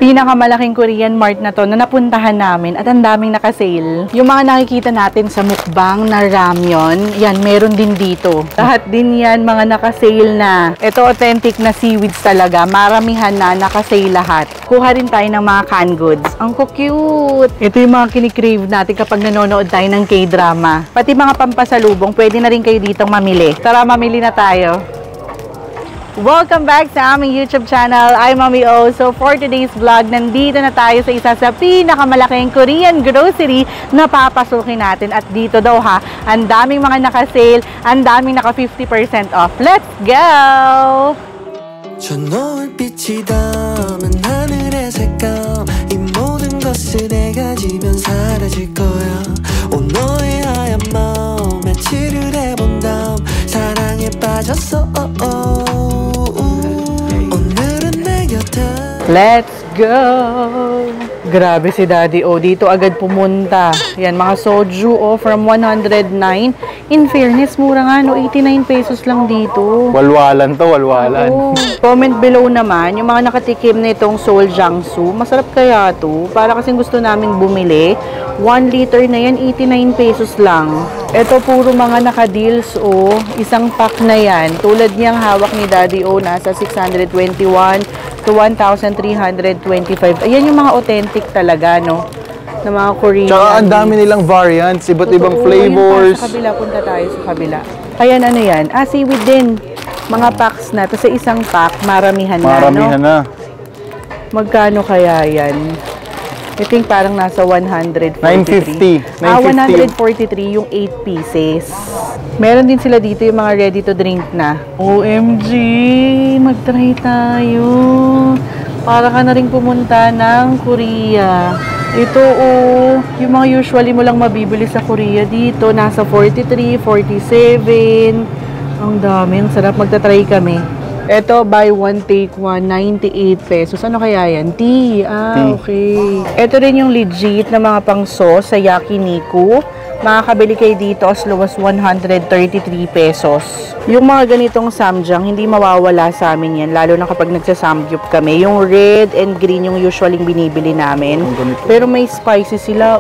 Pinakamalaking Korean mart na to na napuntahan namin at ang daming nakasale. Yung mga nakikita natin sa mukbang na ramyon, yan, meron din dito. Lahat din yan, mga nakasale na. Ito, authentic na seaweeds talaga. Maramihan na, nakasale lahat. Kuha rin tayo ng mga canned goods. Ang cute! Ito yung mga kinikrave natin kapag nanonood tayo ng K-drama. Pati mga pampasalubong, pwede na rin kayo ditong mamili. Tara, mamili na tayo. Welcome back sa aming YouTube channel. I'm Mami O. So for today's vlog, nandito na tayo sa isa sa pinakamalaking Korean grocery na papasukin natin. At dito daw ha, ang daming mga naka-sale, ang daming naka 50% off. Let's go! 저 노을빛이 담은 하늘의 색감 이 모든 것을 내가 지면 사라질 거야 온 너의 하얀 마음 며칠을 해본 다음 사랑에 빠졌어 Let's go! Grabe si Daddy O. Dito agad pumunta. Yan, mga soju from 109. In fairness, mura nga no. 89 pesos lang dito. Walwalan to, walwalan. Oo. Comment below naman, yung mga nakatikim na itong Seoul Jiangsu. Masarap kaya to? Para kasing gusto namin bumili. 1 liter na yan, 89 pesos lang. Ito puro mga naka-deals o. Isang pack na yan. Tulad niyang hawak ni Daddy O, nasa 621 to 1,325. Ayan yung mga authentic talaga, no? Na mga Korean. Tsaka ang dami nilang variants, iba't ibang flavors. Sa kabila, punta tayo sa kabila. Ayan, ano yan? Seaweed din. Mga packs na. Tapos sa isang pack, maramihan na, maramihan no? na. Magkano kaya yan? I think parang nasa 143. 950. 143 yung 8 pieces. Meron din sila dito yung mga ready to drink na. OMG! Mag-try tayo. Para ka na rin pumunta ng Korea. Ito yung mga usually mo lang mabibili sa Korea dito. Nasa 43, 47. Ang dami. Ang sarap. Magta-try kami. Ito, buy one, take one, 98 pesos. Ano kaya yan? Tea. Tea. Okay. Ito rin yung legit na mga pang-sauce sa Yakiniku. Makakabili kayo dito as low as 133 pesos. Yung mga ganitong samjang, hindi mawawala sa amin yan. Lalo na kapag nagsasamgyup kami. Yung red and green yung usually binibili namin. Pero may spicy sila,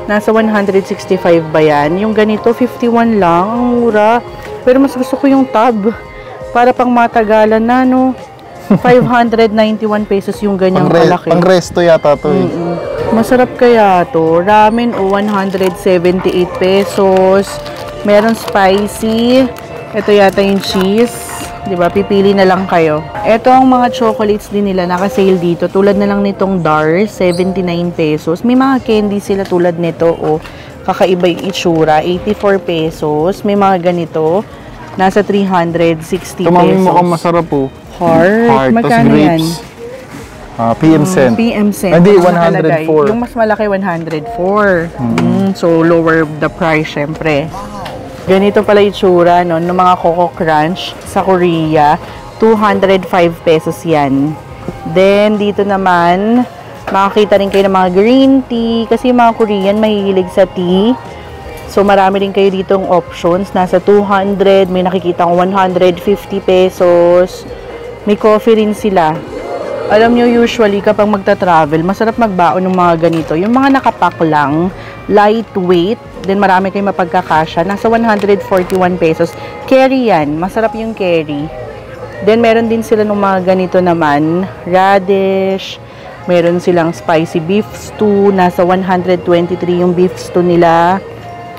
Nasa 165 ba yan? Yung ganito, 51 lang. Ang mura. Pero mas gusto ko yung tab. Para pang matagalan na, no? 591 pesos yung ganyang kalaki. Pang resto yata to eh. Masarap kaya to. Ramen 178 pesos. Meron spicy. Ito yata yung cheese. Diba? Pipili na lang kayo. Ito ang mga chocolates din nila. Naka-sale dito. Tulad na lang nitong Dars. 79 pesos. May mga candy sila tulad nito. Kakaiba yung itsura. 84 pesos. May mga ganito. Nasa 360 pesos. Tumaming mukhang masarap po. Heart. Magkano yan? PM cent. PM cent. Hindi, 104. Yung mas malaki, 104. So, lower the price, syempre. Ganito pala itsura, no? Ng mga Coco Crunch sa Korea. 205 pesos yan. Then, dito naman, makakita rin kayo ng mga green tea. Kasi yung mga Korean, mahihilig sa tea. So, marami rin kayo ditong options. Nasa 200, may nakikita kong 150 pesos. May coffee rin sila. Alam nyo, usually, kapag magta-travel, masarap magbaon ng mga ganito. Yung mga nakapack lang, lightweight, then marami kayong mapagkakasya. Nasa 141 pesos. Curry yan. Masarap yung curry. Then, meron din sila ng mga ganito naman. Radish. Meron silang spicy beef stew. Nasa 123 yung beef stew nila.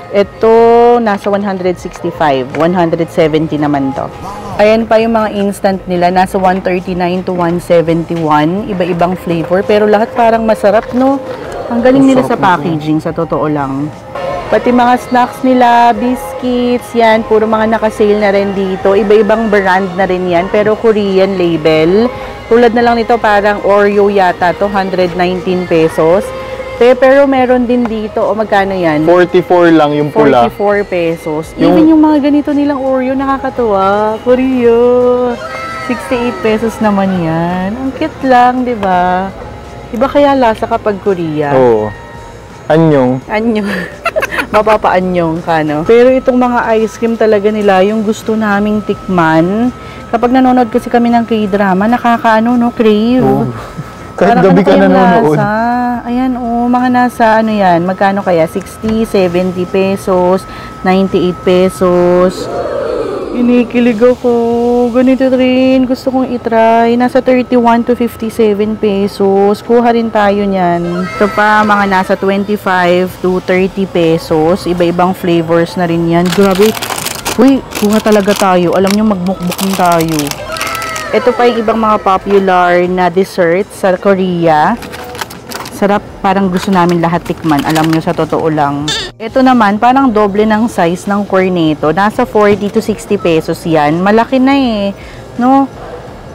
Ito, nasa 165. 170 naman to. Ayan pa yung mga instant nila. Nasa 139 to 171. Iba-ibang flavor. Pero lahat parang masarap, no? Ang galing nila sa packaging, sa totoo lang. Pati mga snacks nila, biscuits, yan. Puro mga nakasale na rin dito. Iba-ibang brand na rin yan. Pero Korean label. Tulad na lang nito, parang Oreo yata to. 119 pesos. Pero meron din dito, magkano yan? 44 lang yung pula. 44 pesos. Even yung mga ganito nilang Oreo, nakakatuwa. Korea. 68 pesos naman yan. Ang cute lang, di ba? Iba kaya lasa kapag Korea? Oo. Anyong. Anyong. Mapapaanyong ka, no? Pero itong mga ice cream talaga nila, yung gusto naming tikman. Kapag nanonood kasi kami ng K-drama, nakakaano, no? Crave. Kahit gabi ka nanonood. Ayan, mga nasa, ano yan, magkano kaya? 60, 70 pesos, 98 pesos. Inikilig ako. Ganito rin. Gusto kong itry. Nasa 31 to 57 pesos. Kuha rin tayo niyan. Ito pa, mga nasa 25 to 30 pesos. Iba-ibang flavors na rin yan. Grabe. Uy, kuha talaga tayo. Alam nyo, magmukbukong tayo. Ito pa yung ibang mga popular na desserts sa Korea. Sarap, parang gusto namin lahat tikman. Alam nyo, sa totoo lang. Ito naman, parang doble ng size ng cornetto. Nasa 40 to 60 pesos yan. Malaki na eh. No?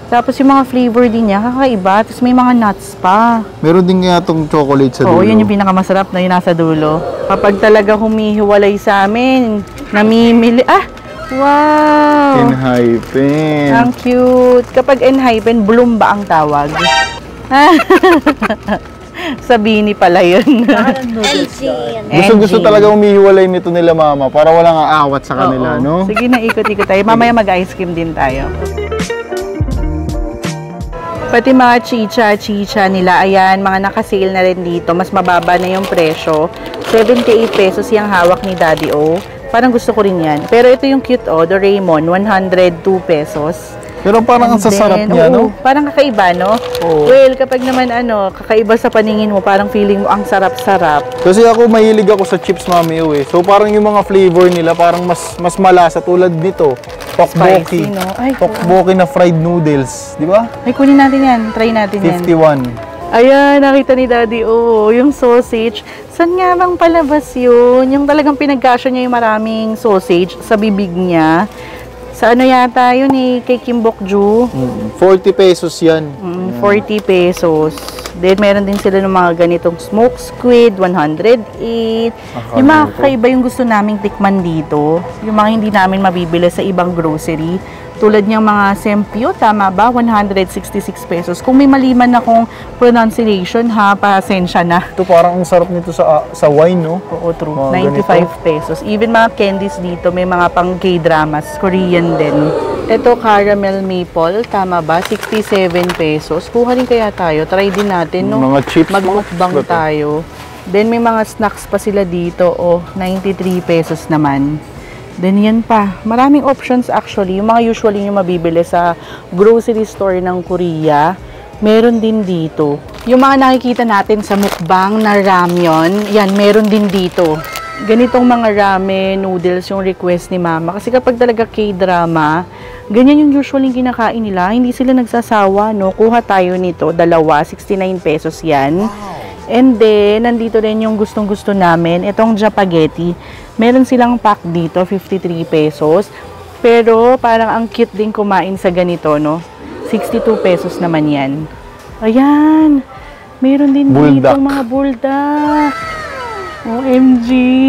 Tapos yung mga flavor din niya, kakaiba. Tapos may mga nuts pa. Meron din nga itong chocolate sa dulo. Oo, yun yung pinakamasarap na yung nasa dulo. Kapag talaga humihiwalay sa amin, namimili. Ah! Wow! Enhypen. Ang cute. Kapag enhypen, bloom ba ang tawag? Sabini pala yun. Gusto talaga umihiwalay nito nila mama para walang aawat sa kanila, no? Sige na, ikot-ikot tayo. Mamaya mag-ice cream din tayo. Pati mga chicha nila, ayan, mga nakasale na rin dito. Mas mababa na yung presyo. 78 pesos yung hawak ni Daddy O. Parang gusto ko rin yan. Pero ito yung cute, Doraemon, 102 pesos. Pero parang ang sasarap niya, no? Parang kakaiba, no? Oo. Well, kapag naman kakaiba sa paningin mo, parang feeling mo ang sarap-sarap. Kasi ako, mahilig ako sa chips Mami O eh. So parang yung mga flavor nila, parang mas malasa tulad nito. Tteokbokki. Spicy, no? Ay, Tteokbokki na fried noodles, di ba? Ay, kunin natin yan. Try natin yan. 51. Ayan, nakita ni Daddy, yung sausage. Saan nga bang palabas yun? Yung talagang pinagkasya niya yung maraming sausage sa bibig niya. Sa ano yata yun kay Kim Bok-ju. 40 pesos yan. 40 pesos. Then, meron din sila ng mga ganitong smoked squid, 108. Yung mga kakaiba yung gusto naming tikman dito. Yung mga hindi namin mabibili sa ibang grocery. Tulad niyang mga sempyo, tama ba? 166 pesos. Kung may maliman akong pronunciation, pasensya na. Ito parang ang sarap nito sa wine, no? Oo, true. Mga 95 pesos. Even mga candies dito, may mga pang K-dramas. Korean din. Ito, caramel maple, tama ba? 67 pesos. Kuha rin kaya tayo. Try din natin, no? Mga chips. Magmukbang tayo. Then, may mga snacks pa sila dito. 93 pesos naman. Then, yan pa. Maraming options actually. Yung mga usually yung mabibili sa grocery store ng Korea, meron din dito. Yung mga nakikita natin sa mukbang na ramyeon, yan, meron din dito. Ganitong mga ramen, noodles yung request ni Mama. Kasi kapag talaga K-drama, ganyan yung usually kinakain nila. Hindi sila nagsasawa, no? Kuha tayo nito, dalawa, 69 pesos yan. And then, nandito rin yung gustong-gusto namin, itong Japaghetti. Meron silang pack dito, 53 pesos. Pero, parang ang cute din kumain sa ganito, no? 62 pesos naman yan. Ayan! Meron din dito mga buldak. OMG!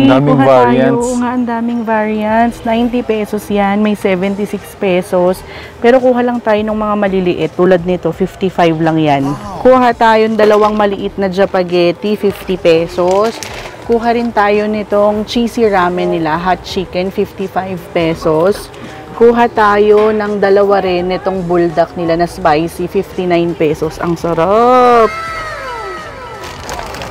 Daming variants. Oo nga, ang daming variants. 90 pesos yan. May 76 pesos. Pero kuha lang tayo ng mga maliliit. Tulad nito, 55 lang yan. Kuha tayo ng dalawang maliit na Japaghetti, 50 pesos. Kuha rin tayo nitong cheesy ramen nila, hot chicken, 55 pesos. Kuha tayo ng dalawa rin nitong buldak nila na spicy, 59 pesos. Ang sarap!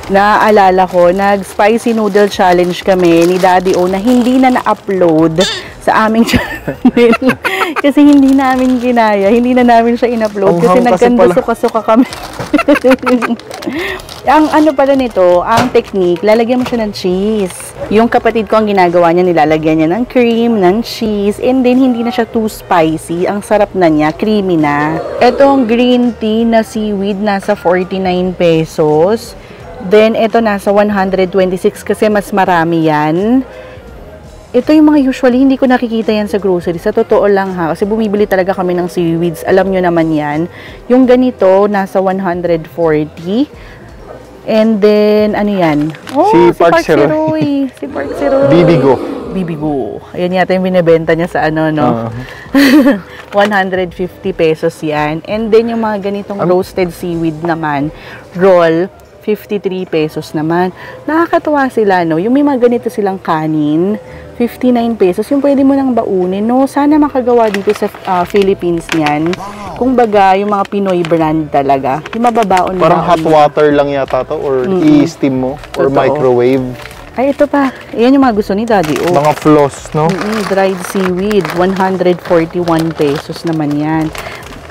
Naaalala ko, nag-spicy noodle challenge kami ni Daddy O na hindi na na-upload sa aming channel. Kasi hindi namin ginaya, hindi na namin siya in-upload kasi nagkanda-suka-suka kami. Ang ano pala nito, ang technique, lalagyan mo siya ng cheese. Yung kapatid ko ang ginagawa niya, nilalagyan niya ng cream, ng cheese, and then hindi na siya too spicy. Ang sarap na niya, creamy na. Etong green tea na seaweed, nasa 49 pesos. Then, ito nasa 126 kasi mas marami yan. Ito yung mga usually, hindi ko nakikita yan sa grocery. Sa totoo lang ha, kasi bumibili talaga kami ng seaweeds. Alam nyo naman yan. Yung ganito, nasa 140. And then, ano yan? Si Park Seroy. Si Park Seroy. Bibigo. Ayan yata yung binibenta niya sa ano, no? 150 pesos yan. And then, yung mga ganitong roasted seaweed naman, roll, 53 pesos naman. Nakakatuwa sila, no? Yung may mga ganito silang kanin, 59 pesos. Yung pwede mo nang baunin, no? Sana makagawa dito sa Philippines niyan. Kung baga, yung mga Pinoy brand talaga. Yung mababaon Parang hot water lang yata to or i-steam mo or Totoo. microwave. Ay, ito pa. Ayan yung mga gusto ni Daddy. Oh. Mga floss, no? Dried seaweed, 141 pesos naman yan.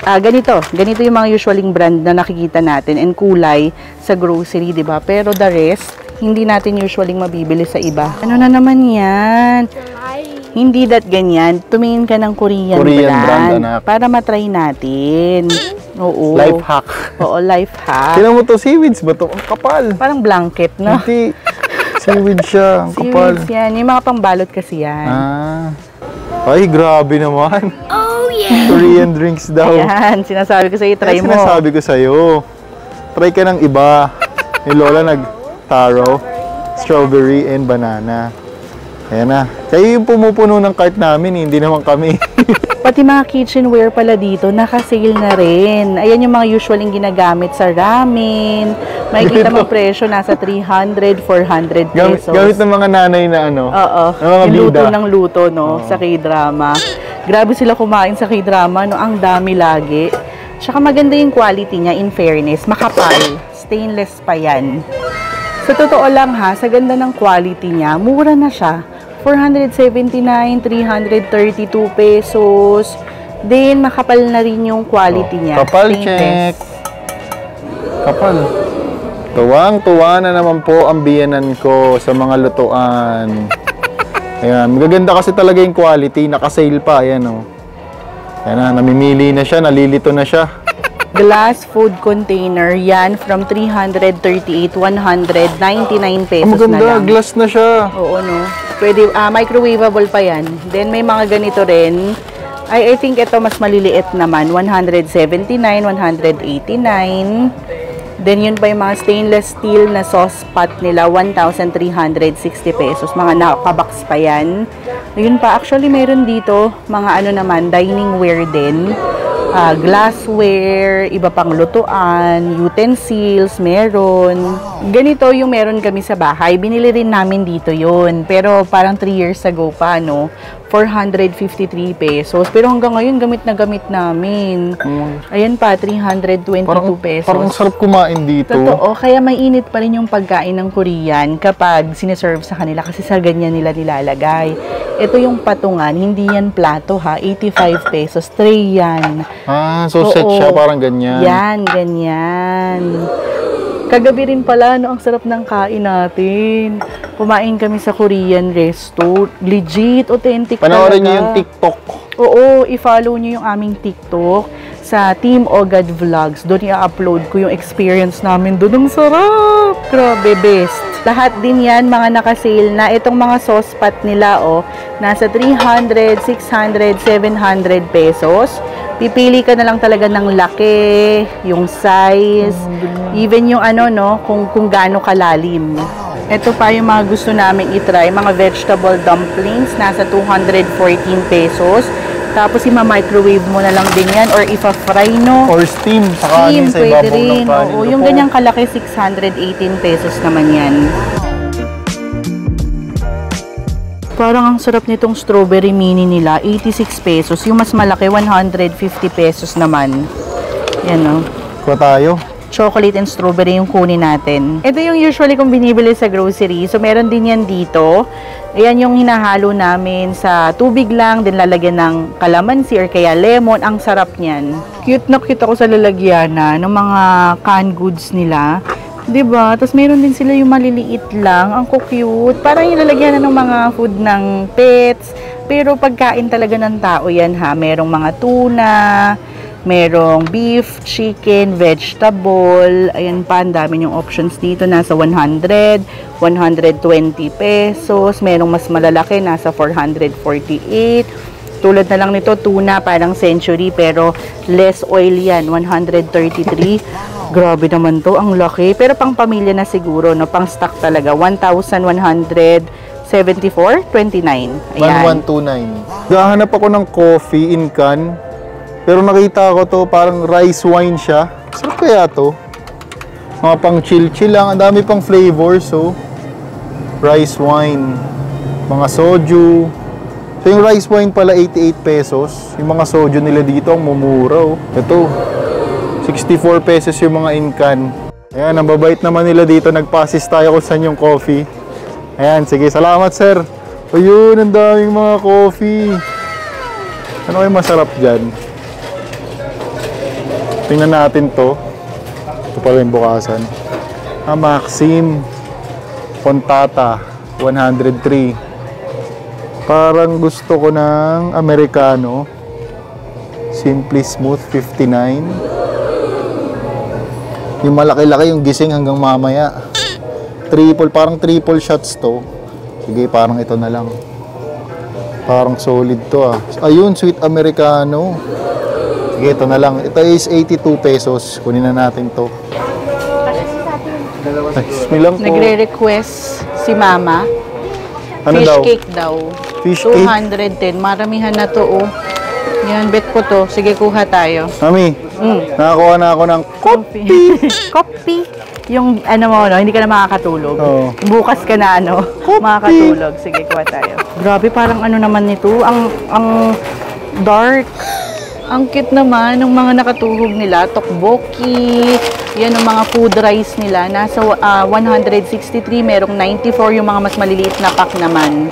Ganito yung mga usualing brand na nakikita natin and kulay sa grocery, di ba? Pero the rest, hindi natin usually mabibili sa iba. Ano na naman yan? Hindi that ganyan. Tumingin ka ng Korean brand, anak. para matry natin. Oo. Life hack. Oo, life hack. Tingnan mo to, seaweeds ba to? Ang kapal. Parang blanket, no? Hindi. Seaweed siya. Ang kapal. Seaweeds yan. Yung mga pambalot kasi yan. Ay, grabe naman. Oh, yeah. Korean drinks daw. Ayan, sinasabi ko sa'yo, try mo. Sinasabi ko sa'yo. Try ka ng iba. Yung lola nag-taro, strawberry, and banana. Ayan na. Kayo yung pumupuno ng cart namin, hindi naman kami. Pati mga kitchenware pala dito, naka-sale na rin. Ayan yung mga usually ginagamit sa ramen. Makikita mo presyo, nasa 300, 400 pesos. Gamit ng mga nanay na ano. Oo. Ng mga Yung luto bida. ng luto, no? Sa K-drama. Grabe sila kumain sa K-drama, no? Ang dami lagi. Tsaka maganda yung quality niya, in fairness. Makapal. Stainless pa yan. Sa totoo lang ha, sa ganda ng quality niya, mura na siya. 479, 332 pesos. Then, makapal na rin yung quality niya. Kapal Stainless. check. Kapal. Tuwang-tuwa na naman po ang biyanan ko sa mga lutuan. Ayan, magaganda kasi talaga yung quality. Naka-sale pa, ayan o. Ayan na, namimili na siya, nalilito na siya. Glass food container, yan from 338, 199 pesos Maganda, na lang. glass na siya. Oo, no? Pwede, microwavable pa yan. Then, may mga ganito rin. I think ito mas maliliit naman. 179, 189. Then, yun pa yung mga stainless steel na sauce pot nila. 1,360 pesos. Mga nakabox pa yan. Yun pa, actually, meron dito mga ano naman, dining ware din. Glassware, iba pang lutuan, utensils, meron. Ganito yung meron kami sa bahay. Binili rin namin dito yun. Pero parang 3 years ago pa, no? 453 pesos. Pero hanggang ngayon, gamit na gamit namin. Ayan pa, 322 pesos. Parang sarap kumain dito. Totoo, kaya mainit pa rin yung pagkain ng Korean kapag sineserve sa kanila kasi sa ganyan nila nilalagay. Ito yung patungan, hindi yan plato ha, 85 pesos, tray yan. So set Oo. siya, parang ganyan. Yan, ganyan. Kagabi rin pala, no, ang sarap ng kain natin. Kumain kami sa Korean resto. Legit, authentic Panoorin talaga. niyo yung TikTok. Oo, i-follow niyo yung aming TikTok sa Team Ogad Vlogs. Doon i-upload ko yung experience namin doon. Ang sarap! Grabe, best. Lahat din yan, mga naka-sale na. Itong mga sauce pot nila, nasa 300, 600, 700 pesos. Pipili ka na lang talaga ng laki, yung size, even yung ano, no, kung gaano kalalim. Ito pa yung mga gusto namin itry, mga vegetable dumplings, nasa 214 pesos. Tapos ima-microwave mo na lang din yan or ipa-fry, no? Or steam, sa kanin, sa pwede ibabaw ng rin. kanin. Oo, yung ganyang kalaki, 618 pesos naman yan. Parang ang sarap nitong strawberry mini nila, 86 pesos. Yung mas malaki, 150 pesos naman. Yan, no? Kuha tayo. Chocolate and strawberry yung kunin natin. Ito yung usually kong binibili sa grocery. So, meron din yan dito. Ayan yung hinahalo namin sa tubig lang, then lalagyan ng kalamansi or kaya lemon. Ang sarap niyan. Cute na cute ako sa lalagyanan ng mga canned goods nila. 'Di ba? Tapos meron din sila yung maliliit lang. Ang cute. Parang yung lalagyan ng mga food ng pets. Pero pagkain talaga ng tao yan ha. Merong mga tuna, merong beef, chicken, vegetable. Ayan pa, ang dami yung options dito. Nasa 100, 120 pesos. Merong mas malalaki, nasa 448. Tulad na lang nito, tuna, parang century, pero less oil yan, 133. Grabe naman to, ang laki. Pero pang pamilya na siguro, no? Pang stock talaga, 1,174.29. Ayan. 1129. Gahanap ako ng coffee in can. Pero nakita ko to, parang rice wine siya. Sarap kaya to? Mga pang chill-chill lang. Ang dami pang flavors, oh. Rice wine. Mga soju. So, yung rice wine pala, 88 pesos. Yung mga soju nila dito, ang mumura, oh. Ito, 64 pesos yung mga in-can. Ayan, ang babait naman nila dito. Nagpasis tayo kung saan yung coffee. Ayan, sige. Salamat, sir. Ayun, ang daming mga coffee. Ano kayo masarap dyan? Tingnan natin to. Ito pala yung bukasan. Maxim Fontata 103. Parang gusto ko ng Americano. Simply Smooth 59. Yung malaki-laki yung gising hanggang mamaya. Parang triple shots to. Sige, parang ito na lang. Parang solid to ah. Ayun, sweet Americano. Sige, ito na lang. Ito is 82 pesos. Kunin na natin to. Bismillah po. Nagre-request si Mama. Ano Fish daw? cake daw. Fish cake? 210. Maramihan na to, oh. Yan, bet ko to. Sige, kuha tayo. Mami, nakakuha na ako ng Coffee. Coffee. Yung ano mo, no? Hindi ka na makakatulog. Oo. Bukas ka na, ano? Makakatulog. Sige, kuha tayo. Grabe, parang ano naman nito. Ang dark. Ang cute naman ng mga nakatuhog nila. Tteokbokki. Yan ang mga food rice nila. Nasa 163. Merong 94 yung mga mas maliliit na pack naman.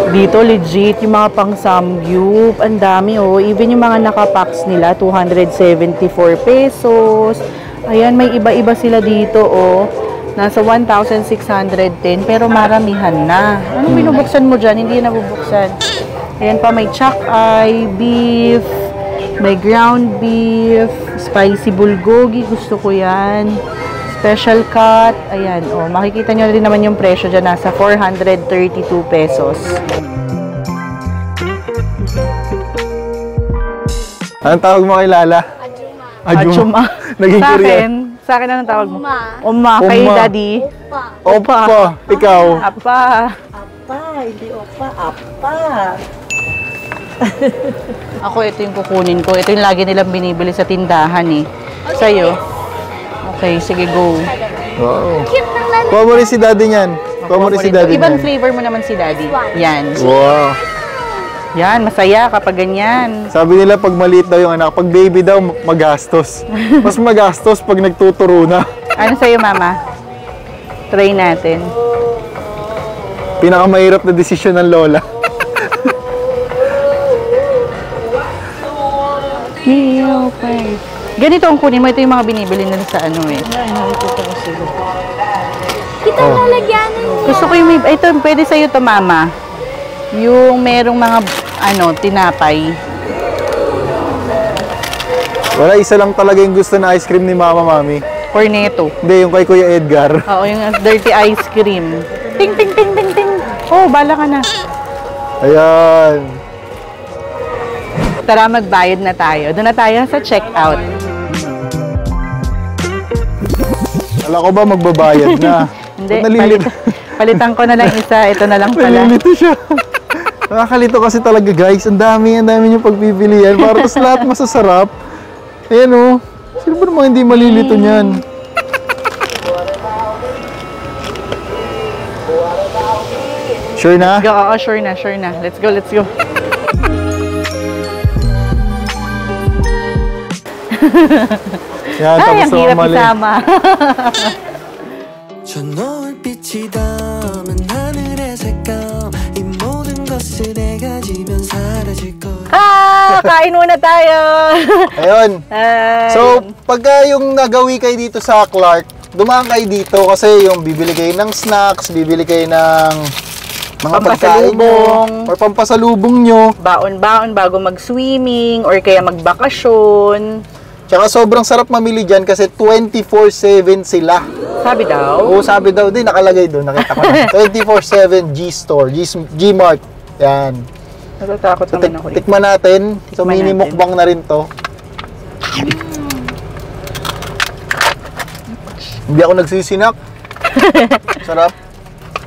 Dito legit yung mga pang samgyup. Ang dami, oh. Even yung mga nakapacks nila, 274 pesos. Ayan, may iba-iba sila dito, oh. Nasa 1,610, pero maramihan na. Anong binubuksan mo dyan? Hindi na nabubuksan. Ayan pa, may chak-ay, beef, may ground beef, spicy bulgogi, gusto ko yan. Special cut, ayan, oh. Makikita nyo rin naman yung presyo dyan, nasa 432 pesos. Anong tawag mo kay Lala? Ajuma. Naging Korean. Sa akin, anong tawag mo? Uma. Oma. Kay Oma. Daddy? Opa. Ikaw. Apa. Apa, hindi opa, apa. Ako, ito yung kukunin ko. Ito yung lagi nilang binibili sa tindahan, eh. Sa'yo? Okay, sige, go. Wow. Cute ng lalo. Kuha mo rin si Daddy niyan. Kuha mo rin si Daddy Ibang niyan. flavor mo naman si Daddy. Yan. Wow. Yan, masaya kapag ganyan. Sabi nila pag maliit daw yung anak, pag baby daw, magastos. Mas magastos pag nagtuturo na. Ano sa'yo, Mama? Try natin. Pinakamahirap na desisyon ng lola. Okay. Ganito ang kunin mo. Ito yung mga binibili nila sa ano, eh. Kita lalagyanan niya. Gusto ko yung may... Ito, pwede sa'yo to, Mama. Yung merong mga, ano, tinapay. Wala, isa lang talaga yung gusto na ice cream ni Mama, Mami. Cornetto. Hindi, yung kay Kuya Edgar. Oo, yung dirty ice cream. Ting, ting, ting, ting, ting. Oh, bala ka na. Ayan. Tara, magbayad na tayo. Doon na tayo sa checkout. Alam ko ba magbabayad na? Hindi, Ba't nalilito? palitan ko na lang isa. Ito na lang pala. Nalilito siya. Nakakalito kasi talaga, guys. Ang dami niyong pagpipilian. Para tas lahat masasarap. Ayan, oh. Sino ba namang hindi malilito niyan? Sure na? Go, oo, sure na, sure na. Let's go, let's go. Yan, Ay, tapos ang hirap mali. isama. 저 노을빛이 담은 하늘의 색감 이 모든 것을 내가 지면 사라질 거야 Kain muna tayo. Ayun. Ay. So, pagka yung nagawi kayo dito sa Clark, dumaan kayo dito kasi yung bibili kayo ng snacks, bibili kayo ng mga pagkain nyo, Pampasalubong. or pampasalubong nyo. Baon-baon bago mag-swimming or kaya magbakasyon. Tsaka sobrang sarap mamili dyan kasi 24/7 sila. Sabi daw. Oo, sabi daw din, nakalagay doon, nakita ko na. 24/7 G-Store, G-Mart. Yan. Natatakot So, naman ako. tikman natin. So, Tikman mini natin. mukbang na rin to. Hindi ako nagsisinak. Sarap.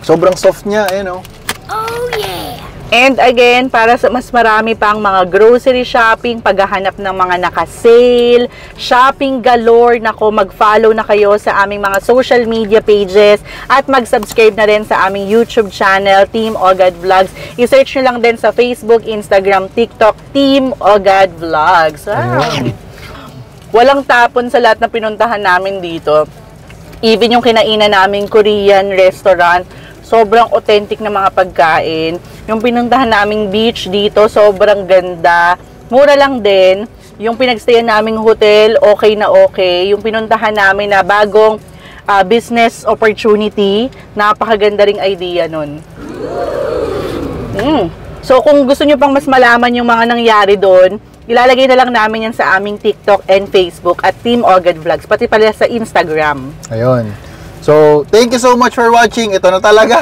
Sobrang soft niya, eh, no? Oh yeah. And again, para sa mas marami pang mga grocery shopping, paghahanap ng mga naka-sale, shopping galore, nako, mag-follow na kayo sa aming mga social media pages at mag-subscribe na rin sa aming YouTube channel, Team Ogad Vlogs. I-search nyo lang din sa Facebook, Instagram, TikTok, Team Ogad Vlogs. Wow. Walang tapon sa lahat na pinuntahan namin dito. Even yung kinainan naming Korean restaurant, sobrang authentic na mga pagkain. Yung pinuntahan naming beach dito, sobrang ganda. Mura lang din. Yung pinagstayan naming hotel, okay na okay. Yung pinuntahan namin na bagong business opportunity, napakaganda ring idea nun. So, kung gusto nyo pang mas malaman yung mga nangyari doon, ilalagay na lang namin yan sa aming TikTok and Facebook at Team Ogad Vlogs, pati pala sa Instagram. Ayun. So, thank you so much for watching. Ito na talaga.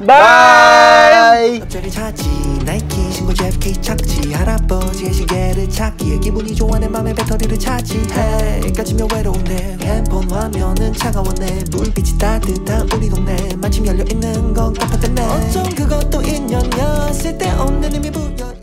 Bye! 어쩌리 찾지 나이키 신고 JFK 착지 할아버지의 시계를 찾기에 기분이 좋아 내 맘에 배터리를 차지 Hey 까지며 외로운데 핸폰 화면은 차가웠네 불빛이 따뜻한 우리 동네 마침 열려있는 건 깜빡했네 어쩜 그것도 인연이야 쓸데없는 의미 부여